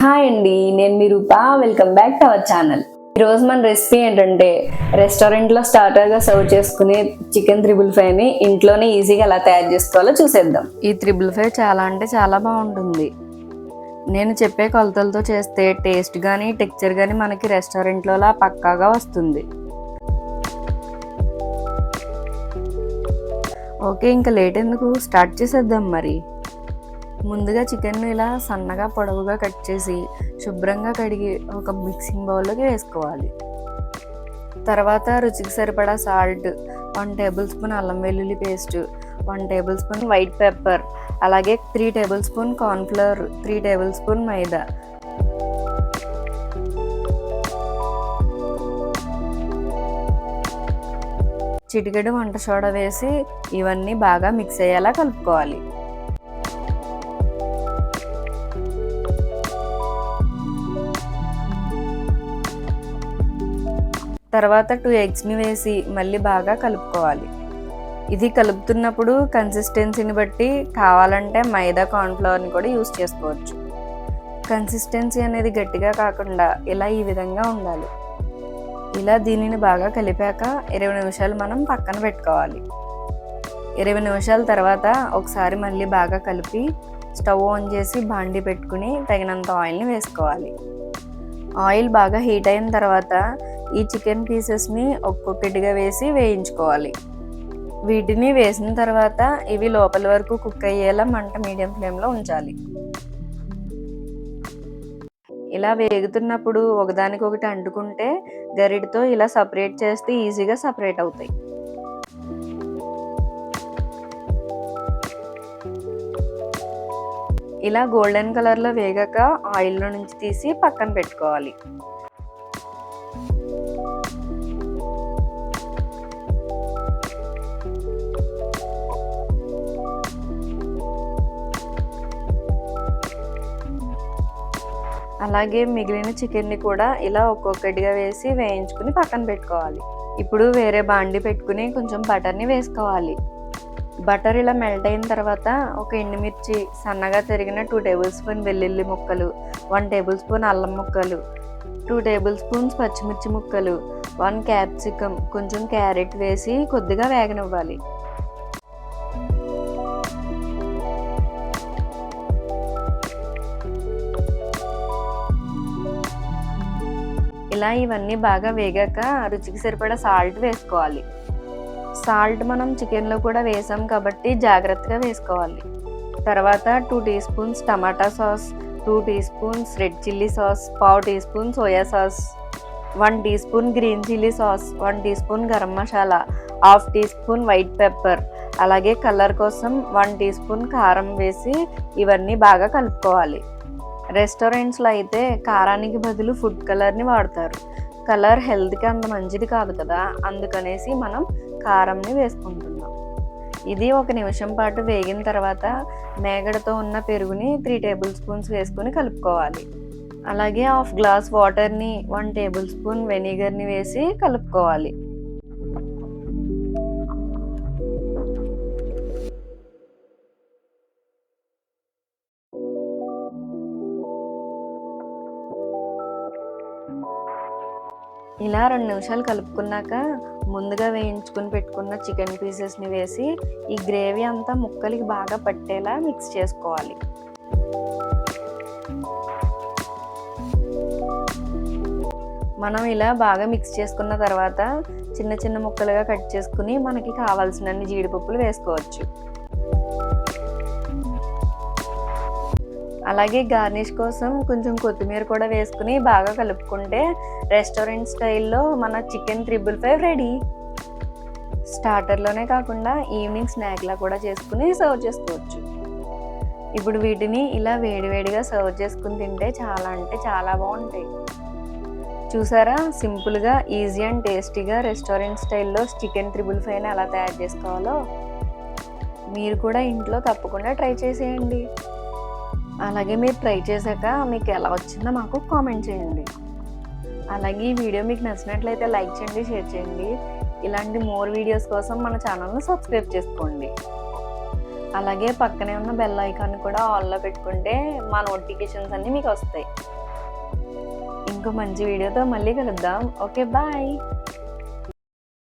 Hi అండి, నేను మీ Roopa. Welcome back to our channel. ఈరోజు మన రెసిపీ ఏంటంటే రెస్టారెంట్లో స్టార్టర్గా సర్వ్ చేసుకునే చికెన్ త్రిబుల్ ఫ్రైని ఇంట్లోనే ఈజీగా ఎలా తయారు చేసుకోవాలో చూసేద్దాం. ఈ త్రిబుల్ ఫ్రై చాలా అంటే చాలా బాగుంటుంది. నేను చెప్పే కొలతలతో చేస్తే టేస్ట్ కానీ టెక్స్చర్ కానీ మనకి రెస్టారెంట్లోలా పక్కాగా వస్తుంది. ఓకే, ఇంకా లేట్ ఎందుకు, స్టార్ట్ చేసేద్దాం. మరి ముందుగా చికెన్ ఇలా సన్నగా పొడవుగా కట్ చేసి శుభ్రంగా కడిగి ఒక మిక్సింగ్ బౌల్లోకి వేసుకోవాలి. తర్వాత రుచికి సరిపడా సాల్ట్, 1 టేబుల్ స్పూన్ అల్లం వెల్లుల్లి paste, 1 table spoon white pepper, అలాగే 3 table spoon cornflour, 3 table spoon maida, చిటికెడు వంట సోడా వేసి ఇవన్నీ బాగా మిక్స్ అయ్యేలా కలుపుకోవాలి. తర్వాత 2 ఎగ్స్ని వేసి మళ్ళీ బాగా కలుపుకోవాలి. ఇది కలుపుతున్నప్పుడు కన్సిస్టెన్సీని బట్టి కావాలంటే మైదా కార్న్ఫ్లవర్ని కూడా యూస్ చేసుకోవచ్చు. కన్సిస్టెన్సీ అనేది గట్టిగా కాకుండా ఇలా ఈ విధంగా ఉండాలి. ఇలా దీనిని బాగా కలిపాక 20 నిమిషాలు మనం పక్కన పెట్టుకోవాలి. 20 నిమిషాల తర్వాత ఒకసారి మళ్ళీ బాగా కలిపి స్టవ్ ఆన్ చేసి బాండీ పెట్టుకుని తగినంత ఆయిల్ని వేసుకోవాలి. ఆయిల్ బాగా హీట్ అయిన తర్వాత ఈ చికెన్ పీసెస్ని ఒక్కొక్కటిగా వేసి వేయించుకోవాలి. వీటిని వేసిన తర్వాత ఇవి లోపల వరకు కుక్ అయ్యేలా మంట మీడియం ఫ్లేమ్లో ఉంచాలి. ఇలా వేగుతున్నప్పుడు ఒకదానికొకటి అంటుకుంటే గరిటతో ఇలా సపరేట్ చేస్తే ఈజీగా సపరేట్ అవుతాయి. ఇలా గోల్డెన్ కలర్లో వేగాక ఆయిల్లో నుంచి తీసి పక్కన పెట్టుకోవాలి. అలాగే మిగిలిన చికెన్ని కూడా ఇలా ఒక్కొక్కటిగా వేసి వేయించుకుని పక్కన పెట్టుకోవాలి. ఇప్పుడు వేరే బాండి పెట్టుకుని కొంచెం బటర్ని వేసుకోవాలి. బటర్ ఇలా మెల్ట్ అయిన తర్వాత ఒక ఎండుమిర్చి, సన్నగా తరిగిన 2 టేబుల్ స్పూన్ వెల్లుల్లి ముక్కలు, 1 టేబుల్ స్పూన్ అల్లం ముక్కలు, 2 టేబుల్ స్పూన్స్ పచ్చిమిర్చి ముక్కలు, 1 క్యాప్సికమ్, కొంచెం క్యారెట్ వేసి కొద్దిగా వేగనివ్వాలి. ఇలా ఇవన్నీ బాగా వేగాక రుచికి సరిపడా సాల్ట్ వేసుకోవాలి. సాల్ట్ మనం చికెన్లో కూడా వేసాం కాబట్టి జాగ్రత్తగా వేసుకోవాలి. తర్వాత 2 teaspoons tomato sauce, 2 teaspoons red chilli sauce, 1/2 teaspoon soya sauce, 1 teaspoon green chilli sauce, 1 teaspoon garam masala, 1/2 teaspoon white pepper, అలాగే కలర్ కోసం 1 టీ స్పూన్ కారం వేసి ఇవన్నీ బాగా కలుపుకోవాలి. రెస్టారెంట్స్లో అయితే కారానికి బదులు ఫుడ్ కలర్ని వాడతారు. కలర్ హెల్త్కి అంత మంచిది కాదు కదా, అందుకనేసి మనం కారంని వేసుకుంటున్నాం. ఇది 1 నిమిషం పాటు వేగిన తర్వాత మేగడతో ఉన్న పెరుగుని 3 టేబుల్ స్పూన్స్ వేసుకొని కలుపుకోవాలి. అలాగే 1/2 గ్లాస్ వాటర్ని, 1 టేబుల్ స్పూన్ వెనిగర్ని వేసి కలుపుకోవాలి. ఇలా 2 నిమిషాలు కలుపుకున్నాక ముందుగా వేయించుకుని పెట్టుకున్న చికెన్ పీసెస్ని వేసి ఈ గ్రేవీ అంతా ముక్కలకి బాగా పట్టేలా మిక్స్ చేసుకోవాలి. మనం ఇలా బాగా మిక్స్ చేసుకున్న తర్వాత చిన్న చిన్న ముక్కలుగా కట్ చేసుకుని మనకి కావాల్సినన్ని జీడిపప్పులు వేసుకోవచ్చు. అలాగే గార్నిష్ కోసం కొంచెం కొత్తిమీర కూడా వేసుకుని బాగా కలుపుకుంటే రెస్టారెంట్ స్టైల్లో మన చికెన్ త్రిబుల్ ఫ్రై రెడీ. స్టార్టర్లోనే కాకుండా ఈవినింగ్ స్నాక్లా కూడా చేసుకుని సర్వ్ చేసుకోవచ్చు. ఇప్పుడు వీటిని ఇలా వేడివేడిగా సర్వ్ చేసుకుని తింటే చాలా అంటే చాలా బాగుంటాయి. చూసారా, సింపుల్గా, ఈజీ అండ్ టేస్టీగా రెస్టారెంట్ స్టైల్లో చికెన్ త్రిబుల్ ఫ్రైని ఎలా తయారు చేసుకోవాలో మీరు కూడా ఇంట్లో తప్పకుండా ట్రై చేసేయండి. అలాగే మీరు ట్రై చేశాక మీకు ఎలా వచ్చిందో మాకు కామెంట్ చేయండి. అలాగే ఈ వీడియో మీకు నచ్చినట్లయితే లైక్ చేయండి, షేర్ చేయండి. ఇలాంటి మోర్ వీడియోస్ కోసం మన ఛానల్ని సబ్స్క్రైబ్ చేసుకోండి. అలాగే పక్కనే ఉన్న బెల్ ఐకాన్ కూడా ఆన్లో పెట్టుకుంటే మా నోటిఫికేషన్స్ అన్నీ మీకు వస్తాయి. ఇంకో మంచి వీడియోతో మళ్ళీ కలుద్దాం. Okay, bye.